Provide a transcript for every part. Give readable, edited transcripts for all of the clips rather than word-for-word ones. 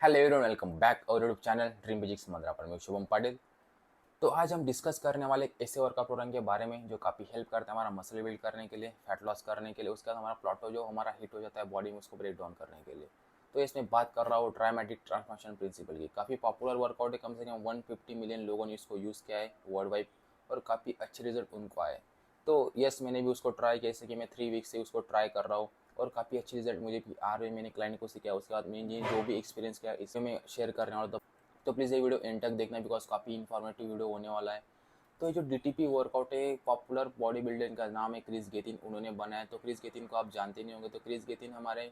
Hello everyone, welcome back और YouTube channel dream physics मंद्रा पर। मैं शुभम पाटिल। तो आज हम डिस्कस करने वाले एक ऐसे वर्कआउट प्रोग्राम के बारे में जो काफ़ी हेल्प करता है हमारा मसल बिल्ड करने के लिए, फैट लॉस करने के लिए, उसके बाद हमारा प्लाटो जो हमारा हिट हो जाता है बॉडी में उसको ब्रेक डाउन करने के लिए। तो इसमें बात कर रहा हूँ ट्रायमेटिक ट्रांसफॉर्मेशन प्रिंसिपल की। काफ़ी पॉपुलर वर्कआउट है, कम से कम 150 मिलियन लोगों ने इसको यूज़ किया है वर्ल्ड वाइड और काफ़ी अच्छे रिजल्ट उनको आए। तो यस, मैंने भी उसको ट्राई किया, जैसे कि मैं 3 वीक से उसको ट्राई कर रहा हूँ और काफ़ी अच्छे रिजल्ट मुझे भी आ रहे हैं। मैंने क्लाइंट को सिखाया, उसके बाद मैंने जो भी एक्सपीरियंस किया इसे मैं शेयर करने वाला हूँ। तो प्लीज़ ये वीडियो एंड तक देखना, बिकॉज काफ़ी इन्फॉर्मेटिव वीडियो होने वाला है। तो ये जो डीटीपी वर्कआउट है, पॉपुलर बॉडी बिल्डर का नाम है क्रिस गेथिन, उन्होंने बनाया। तो क्रिस गेथिन को आप जानते नहीं होंगे। तो क्रिस गेथिन हमारे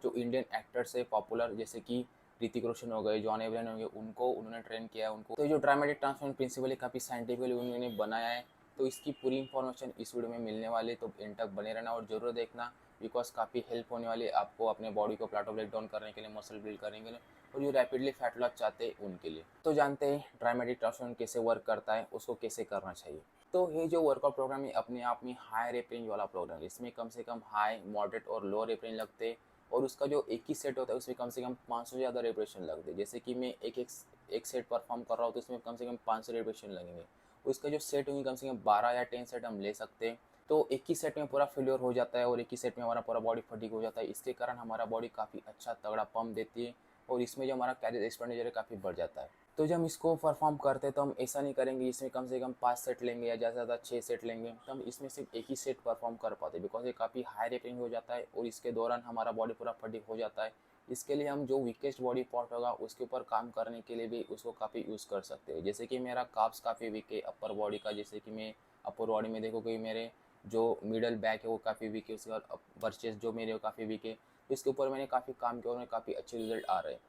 जो इंडियन एक्टर्स है पॉपुलर, जैसे कि ऋतिक रोशन हो गए, जॉन एब्राहम हो गए, उनको उन्होंने ट्रेन किया है उनको। तो जो ड्रामेटिक ट्रांसफॉर्मेशन प्रिंसिपल है काफ़ी साइंटिफिकली उन्होंने बनाया है। तो इसकी पूरी इंफॉर्मेशन इस वीडियो में मिलने वाली है, तो एंड तक बने रहना और जरूर देखना, बिकॉज काफ़ी हेल्प होने वाली है आपको अपने बॉडी को प्लाटो ब्रेक डाउन करने के लिए, मसल बिल्ड करने के लिए और जो रैपिडली फैट लॉस चाहते हैं उनके लिए। तो जानते हैं ड्रामेटिक ट्रांसफॉर्मेशन कैसे वर्क करता है, उसको कैसे करना चाहिए। तो ये जो वर्कआउट प्रोग्राम है अपने आप में हाई रेप रेंज वाला प्रोग्राम है। इसमें कम से कम हाई, मॉडरेट और लो रेप रेंज लगते हैं और उसका जो एक ही सेट होता है उसमें कम से कम 500 से ज़्यादा रेपरेशन लगते हैं। जैसे कि मैं एक सेट परफॉर्म कर रहा हूँ तो उसमें कम से कम 500 रेपरेशन लगेंगे। उसका जो सेट होंगे कम से कम 12 या 10 सेट हम ले सकते हैं। तो एक ही सेट में पूरा फेलियर हो जाता है और एक ही सेट में हमारा पूरा बॉडी फटीग हो जाता है। इसके कारण हमारा बॉडी काफ़ी अच्छा तगड़ा पंप देती है और इसमें जो हमारा कैलोरी एक्सपेंडिचर है काफ़ी बढ़ जाता है। तो जब हम इसको परफॉर्म करते हैं तो हम ऐसा नहीं करेंगे इसमें कम से कम 5 सेट लेंगे या ज़्यादा से ज़्यादा 6 सेट लेंगे, तो हम इसमें सिर्फ एक ही सेट परफॉर्म कर पाते हैं, बिकॉज ये काफ़ी हाई रेपिंग हो जाता है और इसके दौरान हमारा बॉडी पूरा फटीग हो जाता है। इसके लिए हम जो वीकेस्ट बॉडी पार्ट होगा उसके ऊपर काम करने के लिए भी उसको काफ़ी यूज़ कर सकते हैं। जैसे कि मेरा काफ्स काफ़ी वीक है अपर बॉडी का, जैसे कि मैं अपर बॉडी में देखो कि मेरे जो मिडल बैक है वो काफ़ी वीक है, उसके बाद वर्चेस जो मेरे वो काफ़ी वीक है। तो इसके ऊपर मैंने काफ़ी काम किया और मेरे काफ़ी अच्छे रिजल्ट आ रहे हैं।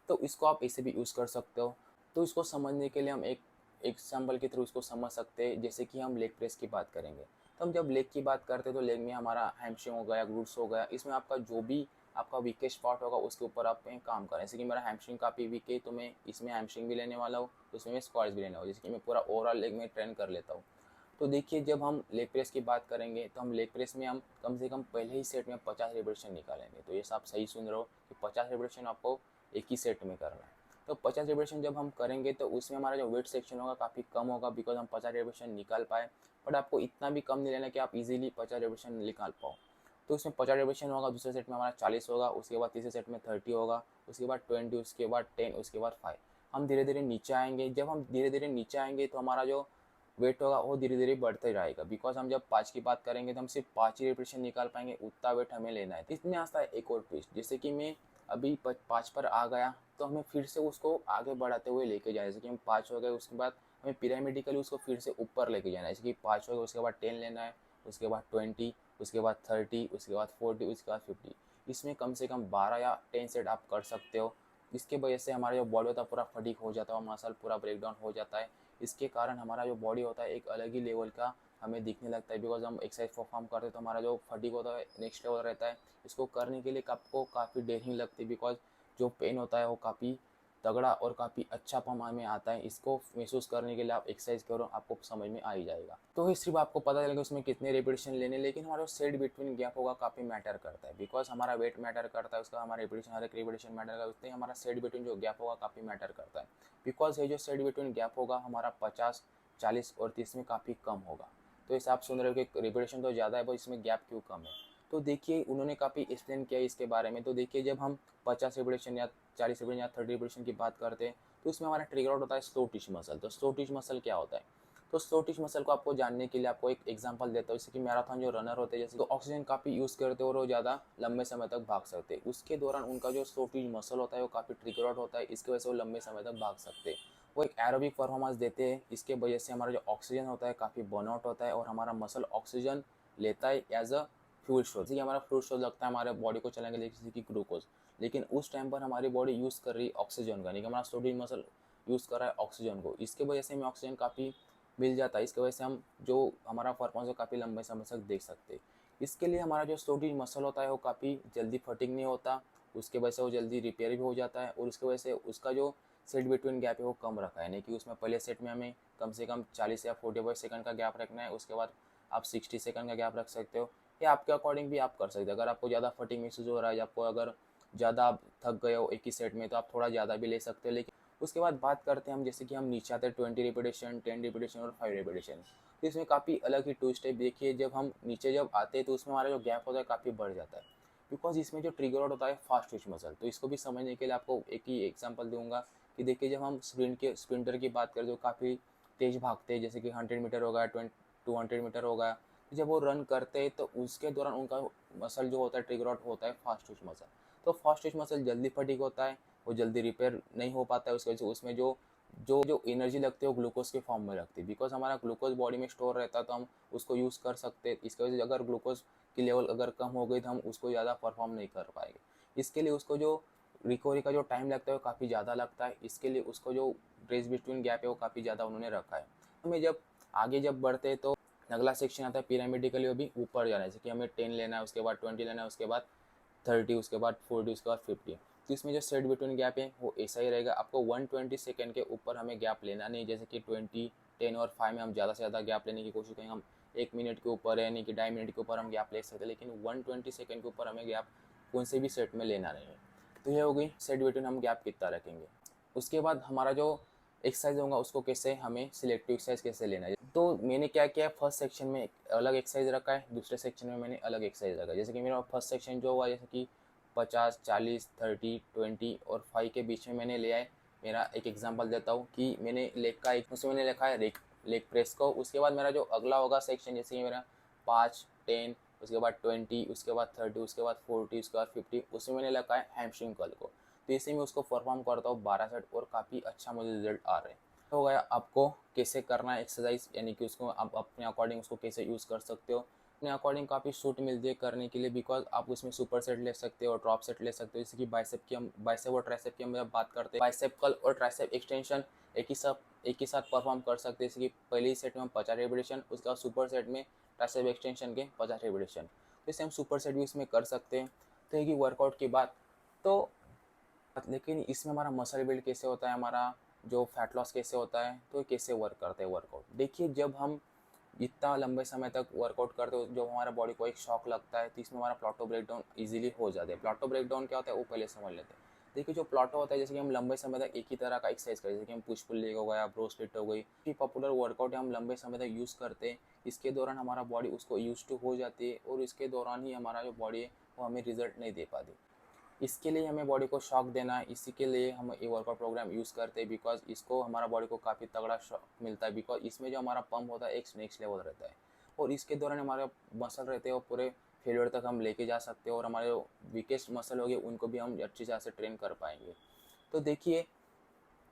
तो इसको आप ऐसे भी यूज़ कर सकते हो। तो इसको समझने के लिए हम एक एग्जाम्पल के थ्रू इसको समझ सकते हैं। जैसे कि हम लेग प्रेस की बात करेंगे, तो हम जब लेग की बात करते हैं तो लेग में हमारा हैमस्ट्रिंग हो गया, ग्लूट्स हो गया, इसमें आपका जो भी आपका वीकेस्ट पार्ट होगा उसके ऊपर आप काम करें। जैसे कि मेरा हैमस्ट्रिंग काफ़ी वीक है तो मैं इसमें हैमस्ट्रिंग भी लेने वाला हूँ, उसमें मैं स्क्वाट्स भी लेने वाला हूँ, जैसे कि मैं पूरा ओवरऑल लेग में ट्रेन कर लेता हूँ। तो देखिए जब हम लेग प्रेस की बात करेंगे तो हम लेग प्रेस में हम कम से कम पहले ही सेट में 50 रेपिटेशन निकालेंगे। तो ये आप सही सुन रहे हो कि 50 रेपिटेशन आपको एक ही सेट में करना है। तो 50 रेपिटेशन जब हम करेंगे तो उसमें हमारा जो वेट सेक्शन होगा काफ़ी कम होगा, बिकॉज हम 50 रेपिटेशन निकाल पाए। बट आपको इतना भी कम नहीं लेना कि आप इजीली 50 रेपिटेशन निकाल पाओ। तो उसमें 50 रेपिटेशन होगा, दूसरे सेट में हमारा 40 होगा, उसके बाद तीसरे सेट में 30 होगा, उसके बाद 20, उसके बाद 10, उसके बाद 5। हम धीरे धीरे नीचे आएंगे। जब हम धीरे धीरे नीचे आएंगे तो हमारा जो वेट होगा वो धीरे धीरे बढ़ते रहेगा, बिकॉज हम जब 5 की बात करेंगे तो हम सिर्फ 5 ही रेपिटेशन निकाल पाएंगे, उतना वेट हमें लेना है। इसमें आता है एक और ट्विस्ट, जैसे कि मैं अभी 5 पर आ गया तो हमें फिर से उसको आगे बढ़ाते हुए लेके जाए। जैसे कि हम 5 हो गए, उसके बाद हमें पिरामिडिकली उसको फिर से ऊपर लेके जाना है। जैसे कि 5 हो गए, उसके बाद 10 लेना है, उसके बाद 20, उसके बाद 30, उसके बाद 40, उसके बाद 50। इसमें कम से कम 12 या 10 सेट आप कर सकते हो। इसके वजह से हमारा जो बॉडी होता है पूरा फटीक हो जाता है और मसल पूरा ब्रेक डाउन हो जाता है। इसके कारण हमारा जो बॉडी होता है एक अलग ही लेवल का हमें दिखने लगता है, बिकॉज हम एक्सरसाइज परफॉर्म करते हैं तो हमारा जो फटीक होता है नेक्स्ट लेवल रहता है। इसको करने के लिए आपको काफ़ी डेयरिंग लगती है, बिकॉज जो पेन होता है वो काफ़ी तगड़ा और काफ़ी अच्छा पम में आता है। इसको महसूस करने के लिए आप एक्सरसाइज करो, आपको समझ में आ ही जाएगा। तो ये सिर्फ आपको पता चलेगा उसमें कितने रेपिटेशन लेने, लेकिन हमारा जो सेट बिटवीन गैप होगा काफ़ी मैटर करता है, बिकॉज हमारा वेट मैटर करता है, उसका हमारा रेपिटेशन, हर एक रेपिटेशन मैटर करता है, उतने ही हमारा सेट बिटवीन जो गैप होगा काफ़ी मैटर करता है। बिकॉज ये जो सेट बिटवीन गैप होगा हमारा 50, 40 और 30 में काफ़ी कम होगा। तो इसे आप सुन रहे हो कि रेपिटेशन तो ज़्यादा है पर इसमें गैप क्यों कम है। तो देखिए उन्होंने काफ़ी एक्सप्लेन किया इसके बारे में। तो देखिए जब हम 50 रेपिटेशन या 40 रेपिटेशन या 30 रेपिटेशन की बात करते हैं तो इसमें हमारा ट्रिगर आउट होता है स्लो टिच मसल। तो स्लो टिच मसल क्या होता है? तो स्लो टिच मसल को आपको जानने के लिए आपको एक एग्जांपल देता हूँ। जैसे कि मैराथन जो रनर होते हैं, जैसे तो ऑक्सीजन काफ़ी यूज़ करते हैं और वो ज़्यादा लंबे समय तक भाग सकते हैं। उसके दौरान उनका जो स्लो टिच मसल होता है वो काफ़ी ट्रिगर आउट होता है, इसकी वजह से वो लंबे समय तक भाग सकते हैं। वो एक एरोबिक परफॉर्मेंस देते हैं, इसके वजह से हमारा जो ऑक्सीजन होता है काफ़ी बर्नआउट होता है और हमारा मसल ऑक्सीजन लेता है एज अ फ्यूल स्टोर। जैसे कि हमारा फ्यूल स्टोर लगता है हमारे बॉडी को चलाने के लिए, जैसे कि ग्लूकोज, लेकिन उस टाइम पर हमारी बॉडी यूज़ कर रही है ऑक्सीजन का, नहीं कि हमारा स्लो टिच मसल यूज़ कर रहा है ऑक्सीजन को। इसके वजह से हमें ऑक्सीजन काफ़ी मिल जाता है, इसकी वजह से हम जो हमारा परफॉर्मेंस है काफ़ी लंबे समय तक देख सकते हैं। इसके लिए हमारा जो स्लो टिच मसल होता है वो काफ़ी जल्दी फटिंग नहीं होता, उसके वजह से वो जल्दी रिपेयर भी हो जाता है और उसकी वजह से उसका जो सेट बिटवीन गैप है वो कम रखा है। नहीं कि उसमें पहले सेट में हमें कम से कम 40 या 45 सेकंड का गैप रखना है, उसके बाद आप 60 सेकंड का गैप रख सकते हो, या आपके अकॉर्डिंग भी आप कर सकते हो। अगर आपको ज़्यादा फटिंग महसूस हो रहा है या आपको अगर ज़्यादा आप थक गए हो एक ही सेट में तो आप थोड़ा ज़्यादा भी ले सकते हो। लेकिन उसके बाद बात करते हैं हम, जैसे कि हम नीचे आते हैं 20 रिपीटेशन, 10 रिपीटेशन और 5 रिपीटेशन। तो इसमें काफ़ी अलग ही ट्विस्ट है। देखिए जब हम नीचे जब आते हैं तो उसमें हमारा जो गैप होता है काफ़ी बढ़ जाता है, बिकॉज इसमें जो ट्रिगर होता है फास्ट ट्विच मसल। तो इसको भी समझने के लिए आपको एक ही एग्जांपल दूंगा कि देखिए जब हम स्प्रिंटर की बात करें तो काफ़ी तेज़ भागते हैं, जैसे कि 100 मीटर हो गया, 200 मीटर हो गया। तो जब वो रन करते हैं तो उसके दौरान उनका मसल जो होता है ट्रिगर आउट होता है फास्ट ट्विच मसल। तो फास्ट ट्विच मसल जल्दी फटीग होता है, वो जल्दी रिपेयर नहीं हो पाता है, उसकी वजह से उसमें जो जो जो एनर्जी लगती है वो ग्लूकोज के फॉर्म में लगती है। बिकॉज हमारा ग्लूकोज बॉडी में स्टोर रहता है तो हम उसको यूज़ कर सकते हैं। इसकी वजह से अगर ग्लूकोज की लेवल अगर कम हो गई तो हम उसको ज़्यादा परफॉर्म नहीं कर पाएंगे। इसके लिए उसको जो रिकवरी का जो टाइम लगता है वो काफ़ी ज़्यादा लगता है। इसके लिए उसको जो ब्रेस बिटवीन गैप है वो काफ़ी ज़्यादा उन्होंने रखा है। हमें जब आगे जब बढ़ते हैं तो अगला सेक्शन आता है पिरामिडिकली, वो भी ऊपर जाना है। जैसे कि हमें 10 लेना है, उसके बाद 20 लेना है, उसके बाद 30, उसके बाद 40, उसके बाद 50। तो इसमें जो सेट बिटवीन गैप है वो ऐसा ही रहेगा। आपको 120 सेकंड के ऊपर हमें गैप लेना नहीं। जैसे कि 20, 10 और 5 में हम ज़्यादा से ज़्यादा गैप लेने की कोशिश करेंगे। हम 1 मिनट के ऊपर है नहीं कि 2.5 मिनट के ऊपर हम गैप ले सकते हैं, लेकिन 120 सेकंड के ऊपर हमें गैप कौन से भी सेट में लेना नहीं है। तो ये हो गई सेट बिटवीन हम गैप कितना रखेंगे। उसके बाद हमारा जो एक्सरसाइज होगा उसको कैसे हमें सिलेक्टिव एक्सरसाइज कैसे लेना है। तो मैंने क्या किया, फर्स्ट सेक्शन में अलग एक्सरसाइज रखा है, दूसरे सेक्शन में मैंने अलग एक्सरसाइज रखा है। जैसे कि मेरा फर्स्ट सेक्शन जो हुआ, जैसे कि 50, 40, 30, 20 और 5 के बीच में मैंने लिया है। मेरा एक एग्जांपल देता हूँ कि मैंने लेग का एक उसमें मैंने लिखा है लेग प्रेस को। उसके बाद मेरा जो अगला होगा सेक्शन, जैसे कि मेरा 5, 10, उसके बाद 20, उसके बाद 30, उसके बाद 40, उसके बाद 50, उसमें मैंने लिखा है हैमस्ट्रिंग कर्ल को। तो इसी में उसको परफॉर्म करता हूँ 12 सेट और काफ़ी अच्छा मुझे रिजल्ट आ रहे हैं। हो गया आपको कैसे करना है एक्सरसाइज, यानी कि उसको आप अपने अकॉर्डिंग उसको कैसे यूज़ कर सकते हो। अपने अकॉर्डिंग काफ़ी सूट मिलती है करने के लिए, बिकॉज आप उसमें सुपर सेट ले सकते हो और ड्रॉप सेट ले सकते हो। जैसे कि बाइसेप और ट्राइसेप की हम जब बात करते हैं, बाइसेप कर्ल और ट्राइसेप एक्सटेंशन एक ही साथ परफॉर्म कर सकते हैं। जैसे कि पहले ही सेट में हम 50 रेपिटेशन, उसके बाद सुपर सेट में ट्राइसेप एक्सटेंशन के 50 रेपिटेशन। तो इससे हम सुपर सेट भी इसमें कर सकते हैं। तो ये वर्कआउट की बात। तो लेकिन इसमें हमारा मसल बिल्ड कैसे होता है, हमारा जो फैट लॉस कैसे होता है, तो कैसे वर्क करते हैं वर्कआउट। देखिए जब हम इतना लंबे समय तक वर्कआउट करते हो, जब हमारा बॉडी को एक शॉक लगता है तो इसमें हमारा प्लाटो ब्रेकडाउन इजीली हो जाता है। प्लाटो ब्रेकडाउन क्या होता है वो पहले समझ लेते हैं। देखिए जो प्लाटो होता है, जैसे कि हम लंबे समय तक एक ही तरह का एक्सरसाइज करें, जैसे कि हम पुश पुल लेग हो गया, ब्रो स्प्लिट हो गई, ये पॉपुलर वर्कआउट है, हम लंबे समय तक यूज़ करते हैं। इसके दौरान हमारा बॉडी उसको यूज टू हो जाती है और इसके दौरान ही हमारा जो बॉडी है वो हमें रिजल्ट नहीं दे पाती। इसके लिए हमें बॉडी को शॉक देना है, इसी के लिए हम ये वर्कआउट प्रोग्राम यूज़ करते हैं। बिकॉज इसको हमारा बॉडी को काफ़ी तगड़ा शॉक मिलता है, बिकॉज इसमें जो हमारा पंप होता है एक नेक्स्ट लेवल रहता है। और इसके दौरान हमारे मसल रहते हैं वो पूरे फेलियर तक हम लेके जा सकते हैं और हमारे जो वीकेस्ट मसल होगी उनको भी हम अच्छी तरह से ट्रेन कर पाएंगे। तो देखिए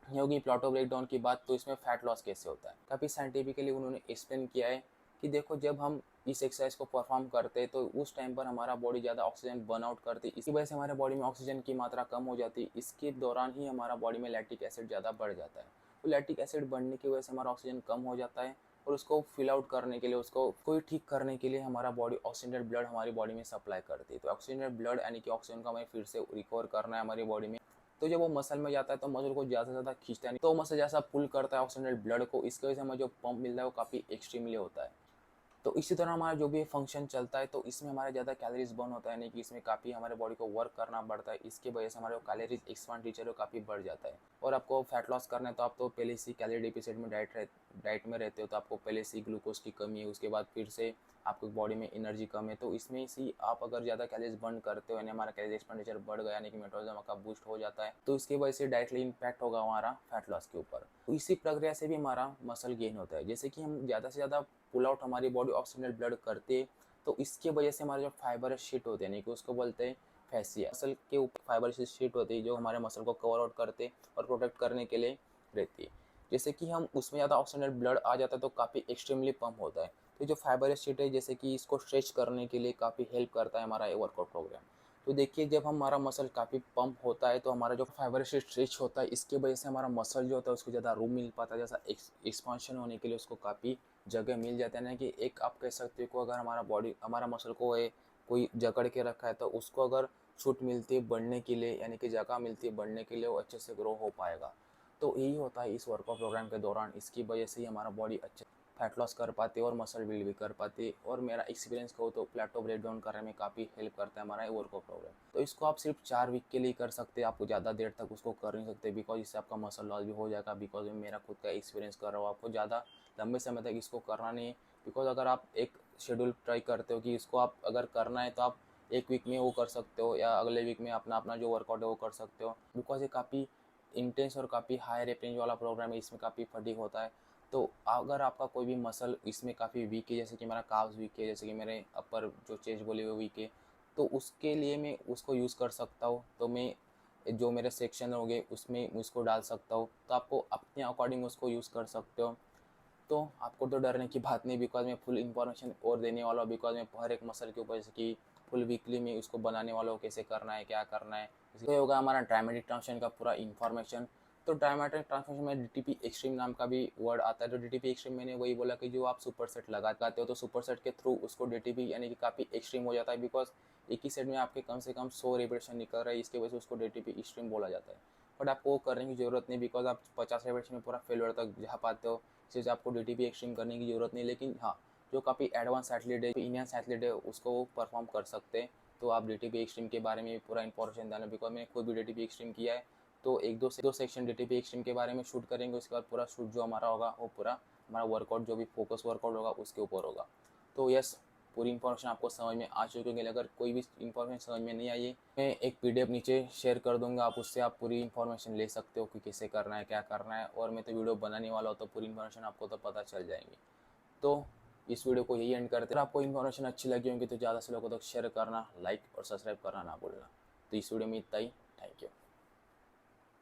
ये होगी प्लाटो ब्रेकडाउन की बात। तो इसमें फैट लॉस कैसे होता है, काफ़ी साइंटिफिकली उन्होंने एक्सप्लेन किया है कि देखो जब हम इस एक्सरसाइज को परफॉर्म करते हैं तो उस टाइम पर हमारा बॉडी ज़्यादा ऑक्सीजन बर्न आउट करती है, इसकी वजह से हमारे बॉडी में ऑक्सीजन की मात्रा कम हो जाती है। इसके दौरान ही हमारा बॉडी में लैक्टिक एसिड ज़्यादा बढ़ जाता है। तो लैक्टिक एसिड बढ़ने की वजह से हमारा ऑक्सीजन कम हो जाता है और उसको फिल आउट करने के लिए, उसको कोई ठीक करने के लिए हमारा बॉडी ऑक्सीजनेटेड ब्लड हमारी बॉडी में सप्लाई करती है। तो ऑक्सीजनेटेड ब्लड यानी कि ऑक्सीजन को हमें फिर से रिकवर करना है हमारी बॉडी में। तो जब वो मसल में जाता है तो मसल को ज़्यादा से ज़्यादा खींचता है नहीं, तो मसल जैसा पुल करता है ऑक्सीजनेटेड ब्लड को, इसकी वजह से हमें जो पंप मिलता है वो काफ़ी एक्सट्रीमली होता है। तो इसी तरह हमारा जो भी फंक्शन चलता है तो इसमें हमारा ज़्यादा कैलोरीज बर्न होता है, नहीं कि इसमें काफ़ी हमारे बॉडी को वर्क करना पड़ता है। इसकी वजह से हमारे कैलोरीज एक्सपेंडिचर काफ़ी बढ़ जाता है। और आपको फैट लॉस करना है तो आप तो पहले से कैलोरी डिफिसिट में डाइट में रहते हो, तो आपको पहले से ग्लूकोज की कमी है, उसके बाद फिर से आपको बॉडी में एनर्जी कम है। तो इसमें से आप अगर ज़्यादा कैलोरीज बर्न करते हो यानी हमारा कैलोरी एक्सपेंडिचर बढ़ गया, यानी कि मेटाबॉलिज्म का बूस्ट हो जाता है, तो इसकी वजह से डायरेक्टली इम्पैक्ट होगा हमारा फैट लॉस के ऊपर। तो इसी प्रक्रिया से भी हमारा मसल गेन होता है। जैसे कि हम ज़्यादा से ज़्यादा पुल आउट हमारी बॉडी ऑक्सीजनेटेड ब्लड करते, तो इसके वजह से हमारे जो फाइबर शीट होते हैं, नहीं कि उसको बोलते हैं फैसिया, मसल के ऊपर फाइबर शीट होती है जो हमारे मसल को कवर आउट करते और प्रोटेक्ट करने के लिए रहती है। जैसे कि हम उसमें ज़्यादा ऑक्सीजनेटेड ब्लड आ जाता है तो काफ़ी एक्सट्रीमली पंप होता है। तो जो फाइबर शीट है जैसे कि इसको स्ट्रेच करने के लिए काफ़ी हेल्प करता है हमारा ये वर्कआउट प्रोग्राम। तो देखिए जब हमारा मसल काफ़ी पंप होता है तो हमारा जो फाइबर शीट स्ट्रेच होता है, इसकी वजह से हमारा मसल जो होता है उसको ज़्यादा रूम मिल पाता है, जैसा एक्सपांशन होने के लिए उसको काफ़ी जगह मिल जाता है। ना कि एक आप कह सकते हो को अगर हमारा मसल को कोई जकड़ के रखा है तो उसको अगर छूट मिलती है बढ़ने के लिए, यानी कि जगह मिलती है बढ़ने के लिए, वो अच्छे से ग्रो हो पाएगा। तो यही होता है इस वर्कआउट प्रोग्राम के दौरान, इसकी वजह से ही हमारा बॉडी अच्छे फैट लॉस कर पाते और मसल बिल्ड भी कर पाते। और मेरा एक्सपीरियंस कहूँ तो प्लेटो ब्रेक डाउन करने में काफ़ी हेल्प करता है हमारा वर्कआउट प्रोग्राम। तो इसको आप सिर्फ 4 वीक के लिए कर सकते हैं, आपको ज़्यादा देर तक उसको कर नहीं सकते, बिकॉज इससे आपका मसल लॉस भी हो जाएगा। बिकॉज मेरा खुद का एक्सपीरियंस कर रहा हूँ, आपको ज़्यादा लंबे समय तक इसको करना नहीं है। बिकॉज अगर आप एक शेड्यूल ट्राई करते हो कि इसको आप अगर करना है तो आप एक वीक में वो कर सकते हो या अगले वीक में अपना अपना जो वर्कआउट है वो कर सकते हो। बिकॉज ये काफ़ी इंटेंस और काफ़ी हाई रेंज वाला प्रोग्राम है, इसमें काफ़ी फटीग होता है। तो अगर आपका कोई भी मसल इसमें काफ़ी वीक है, जैसे कि मेरा काव्स वीक है, जैसे कि मेरे अपर जो चेस्ट बोली हुई वीक है, तो उसके लिए मैं उसको यूज़ कर सकता हूँ। तो मैं जो मेरे सेक्शन हो गए उसमें उसको डाल सकता हूँ, तो आपको अपने अकॉर्डिंग उसको यूज़ कर सकते हो। तो आपको तो डरने की बात नहीं, बिकॉज मैं फुल इन्फॉर्मेशन और देने वाला हूँ। बिकॉज मैं हर एक मसल के ऊपर, जैसे कि फुल वीकली में उसको बनाने वाला हूँ, कैसे करना है क्या करना है। इसलिए होगा हमारा डायमेटिक ट्रांसफॉर्मेशन का पूरा इन्फॉर्मेशन। तो डायमेटिक ट्रांसफॉर्मेशन में डीटीपी एक्सट्रीम नाम का भी वर्ड आता है। तो डीटीपी एक्सट्रीम मैंने वही बोला कि जो आप सुपर सेट लगाते हो, तो सुपर सेट के थ्रू उसको डीटीपी यानी कि काफ़ी एक्सट्रीम हो जाता है। बिकॉज एक ही सेट में आपके कम से कम 100 रेपिटेशन निकल रहा है, इसके वजह से उसको डीटीपी एक्सट्रीम बोला जाता है। बट आपको वो करने की ज़रूरत नहीं, बिकॉज आप 50 रेपिटेशन में पूरा फेलियर तक जा पाते हो। इससे आपको डीटीपी एक्सट्रीम करने की ज़रूरत नहीं। लेकिन हाँ, जो काफ़ी एडवांस एथलीट है, इंडियंस एथलीट है, उसको वो परफॉर्म कर सकते हैं। तो आप डीटीपी एक्सट्रीम के बारे में पूरा इन्फॉर्मेशन देना, बिकॉज मैंने खुद भी डीटीपी एक्सट्रीम किया है। तो एक दो सेक्शन डीटीपी एक्सट्रीम के बारे में शूट करेंगे, उसके बाद पूरा शूट जो हमारा होगा वो पूरा हमारा वर्कआउट जो भी फोकस वर्कआउट होगा उसके ऊपर होगा। तो यस, पूरी इन्फॉर्मेशन आपको समझ में आ चुकी होगी। अगर कोई भी इन्फॉर्मेशन समझ में नहीं आई है, मैं एक पीडीएफ नीचे शेयर कर दूंगा, आप उससे आप पूरी इन्फॉर्मेशन ले सकते हो कि कैसे करना है क्या करना है। और मैं तो वीडियो बनाने वाला हूँ, तो पूरी इन्फॉर्मेशन आपको तो पता चल जाएंगी। तो इस वीडियो को यही एंड करते हैं। अगर आपको इन्फॉर्मेशन अच्छी लगी होगी तो ज़्यादा से लोगों तक शेयर करना, लाइक और सब्सक्राइब करना ना भूलना। तो इस वीडियो में इतना ही। Thank you.